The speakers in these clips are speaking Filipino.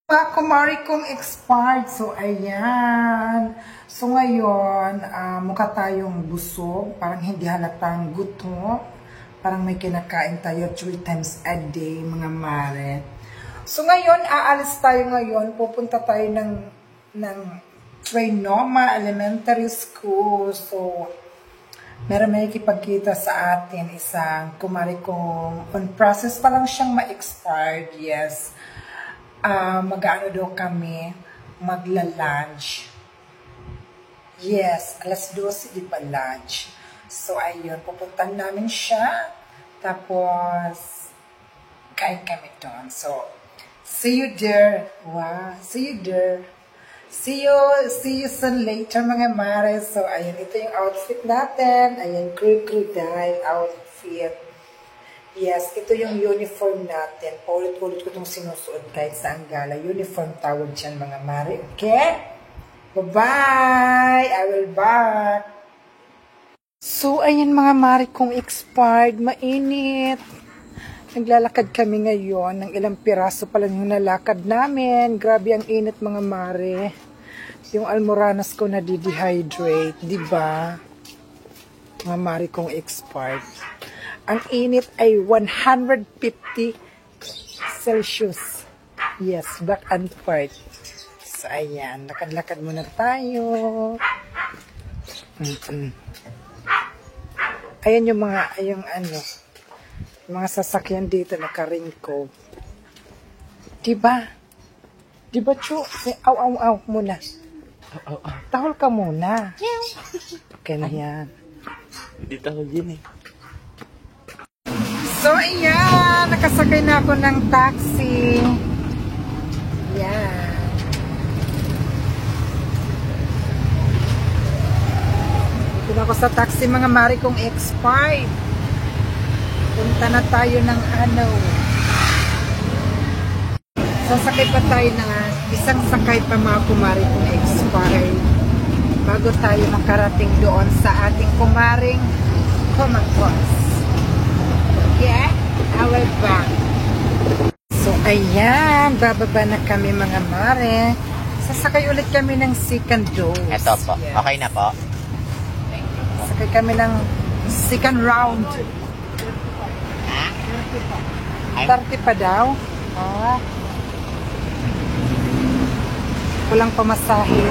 Kumari kong expired. So, ayan. So, ngayon, mukha tayong busog. Parang hindi halatang gutom. Parang may kinakain tayo 3 times a day, mga mare. So, ngayon, aalis tayo ngayon. Pupunta tayo ng Trinoma Elementary School. So, meron may ikipagkita sa atin isang kumari kong on process pa lang siyang ma-expired. Yes. Mag-ano daw kami, magla-lunch. Yes, alas 12 di ba lunch. So, ayun, pupuntan namin siya. Tapos, kain kami doon. So, see you there. Wow, see you there. See you soon later, mga mare. So, ayun, ito yung outfit natin. Ayun, crocodile outfit. Yes, ito yung uniform natin. Paulit-ulit ko itong sinusuot kahit saan gala. Uniform tawag dyan, mga mare. Okay? Bye-bye! I will back! So, ayan mga mare kong expired. Mainit. Naglalakad kami ngayon. Ng ilang piraso pa lang yung nalakad namin. Grabe ang init, mga mare. Yung almoranas ko na dehydrate. Diba? Mga mare kong expired. Ang init ay 150 Celsius. Yes, back and forth. So, ayan. Lakad-lakad muna tayo. Ayan yung mga, yung mga sasakyan dito naka-raincoat. Diba? Diba, Chu? Aw muna. Tahol ka muna. Okay na yan. Hindi tahol yun eh. So, ayan. Nakasakay na ako ng taxi. Ayan. Dito na ako sa taxi, mga mari kong expired. Punta na tayo ng Sasakay pa tayo ng isang sakay pa, mga kumari kong expired. Bago tayo makarating doon sa ating kumaring Comacos. Yeah, I will back. So, ayan. Bababa na kami, mga mare. Sasakay ulit kami ng second dose. Ito po. Yes. Okay na po. Sasakay kami ng second round. 30 pa daw. Walang pamasahe.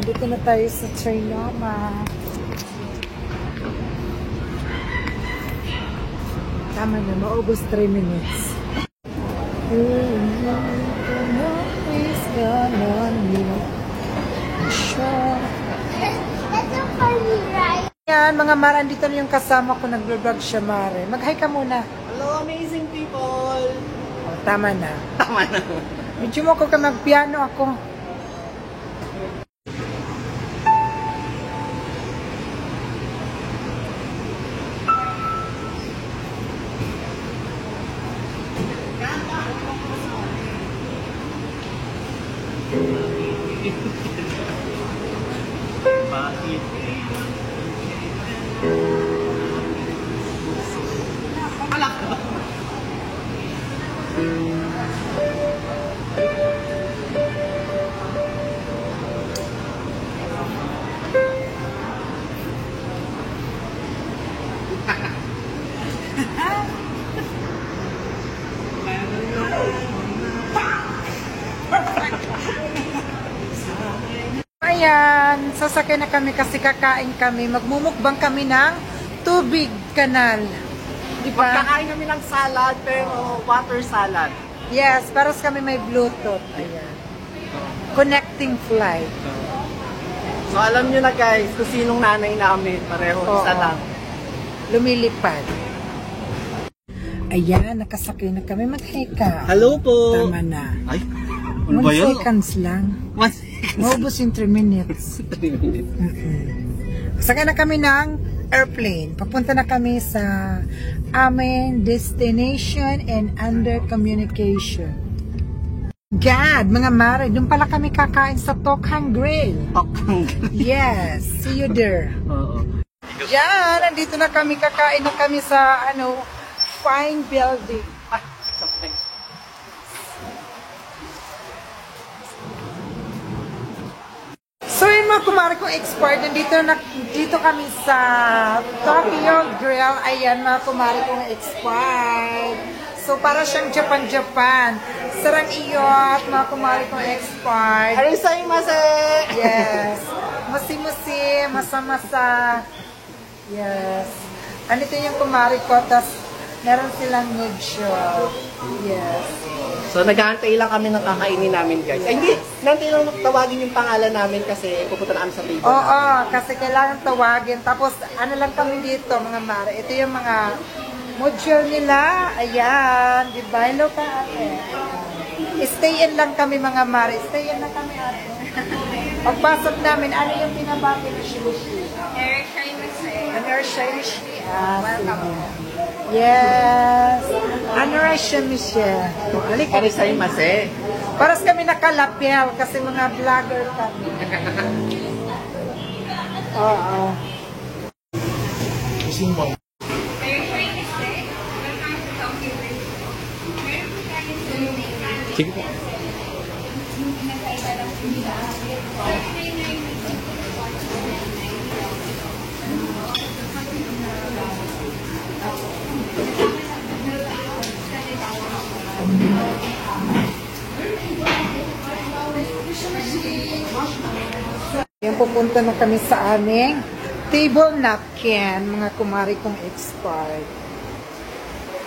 Dito na tayo sa Trinoma. Tama na, maubos 3 minutes. Yan, mga mare, dito na yung kasama ko, nag-vlog siya, mare. Mag-hi ka muna. Hello, amazing people! Oh, tama na. Tama na. Medyo mo ko ka mag-piano ako. Bakit? Alak ba? Ayan, sasakay na kami kasi kakain kami. Magmumukbang kami ng tubig kanal. Diba? Magkakain kami ng salad, pero water salad. Yes, paras kami may Bluetooth. Ayan. Connecting flight. So alam nyo na guys, kung sinong nanay namin, pareho isa lang. Lumilipad. Ayan, nakasakay na kami. Mag-hi ka. Hello po! Tama na. Ay, 1 seconds lang. 1 seconds. Maubos yung 3 minutes. 3 minutes. Sakay na kami ng airplane. Papunta na kami sa aming destination and under communication. God, mga mare, doon pala kami kakain sa Tokhang Grill. Tokhang Grill. Yes, see you there. Oo. Yan, nandito na kami, kakain na kami sa, fine building. Okay. So yun mga kumari kong expert, dito kami sa Tokyo Grill. Ayan mga kumari kong expert. So para siyang Japan. Sarang iyot mga kumari kong expert. Arigatou. Yes. Masi-musi, masa-masa. Yes. Ano ito yung kumari ko, tas meron silang mucho. Yes. So, naghahantay lang kami ng kakainin namin, guys. Ay, hindi. Nantay lang tawagin yung pangalan namin kasi pupunta na kami sa table Oo, namin. kasi kailangan tawagin. Tapos, ano lang kami dito, mga mare. Ito yung mga mucho nila. Ayan. Diba? Hello ka, ate. Stay in lang kami, mga mare. Stay in lang kami, ate. Pagpasok namin, ano yung pinabati na shimushi? Anershimishi. Welcome. Yes. Anershimishi. Halika. Arigatou. Paras kami nakalapel kasi mga vlogger kami. Oo. Sige po. Yan, pupunta na kami sa aming table napkin, mga kumari kong expert.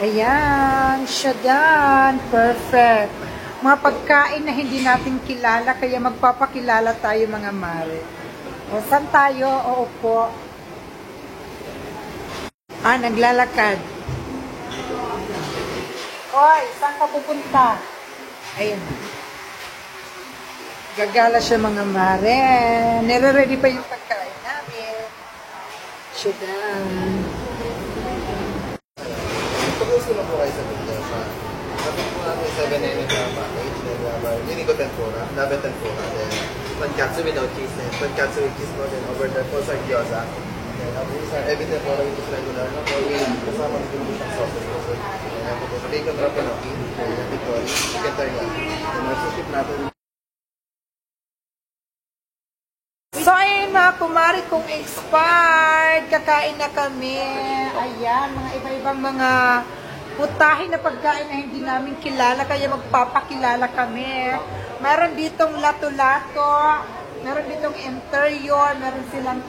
Ayan, siya dyan. Perfect. Mga pagkain na hindi natin kilala, kaya magpapakilala tayo, mga mare. O, saan tayo? Oo po. Naglalakad. Hoy, saan ka pupunta? Ayun. Gagala siya, mga mare. Nire-ready pa yung pagkain namin. Siya dyan. Pag-gusto na po kayo sa Bigla sa tapos po natin 790 na package. Hindi ko tempura, nabe tempura. Then, pankatsu without cheese. Then, pankatsu with cheese po. Then, over there po sa gyoza. Then, sa every tempura which is regular na po. Kasama ko po siyang sauce. Then, po sa bacon rapanoki. Then, victory. Chicken teriyaki. Then, nagsusip natin. So, ayun mga kumari kong expired. Kakain na kami. Ayan, mga iba-ibang mga putahin na pagkain na hindi namin kilala. Kaya magpapakilala kami. Meron ditong lato-lato. Meron ditong interior. Meron silang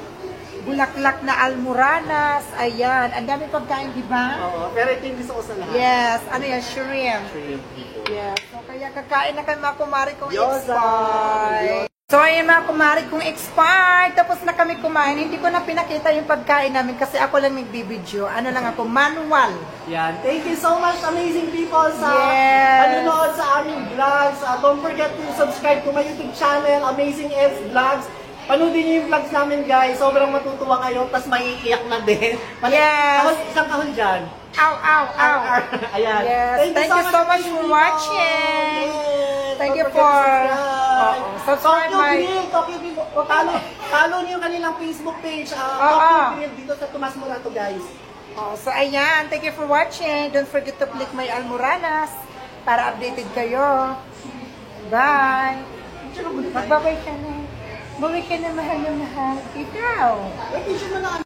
bulaklak na almoranas. Ayan, ang daming pagkain, di ba? Oo, pero ito yung gusto ko sa lahat. Yes, ano yan? Shrimp. Shrimp. Yes, so kaya kakain na kami mga kumari kong Gyoza. expired. So ayun mga kumari kong expired. Tapos na kami kumain. Hindi ko na pinakita yung pagkain namin kasi ako lang nagbibideo. Ano lang ako, manual. Yan. Thank you so much, amazing people, sa Yes. panonood sa aming vlogs. Don't forget to subscribe to my YouTube channel, Amazing Eds Vlogs. Panoodin niyo yung vlogs namin, guys. Sobrang matutuwa kayo, tas maiiyak na din. Yes. Isang kahon dyan. Ow, ow, ow. Ayan. Yes. Thank you so much for watching. Yes. Thank you Don't forget for to subscribe my... Tokyo Grill. Follow niyo yung kanilang Facebook page. Oo. Tokyo Grill dito sa Tomas Morato, guys. So ayan, thank you for watching. Don't forget to click my almoranas para updated kayo. Bye. Magbabay ka na. Baway ka na, mahal na mahal. Ikaw. Wait,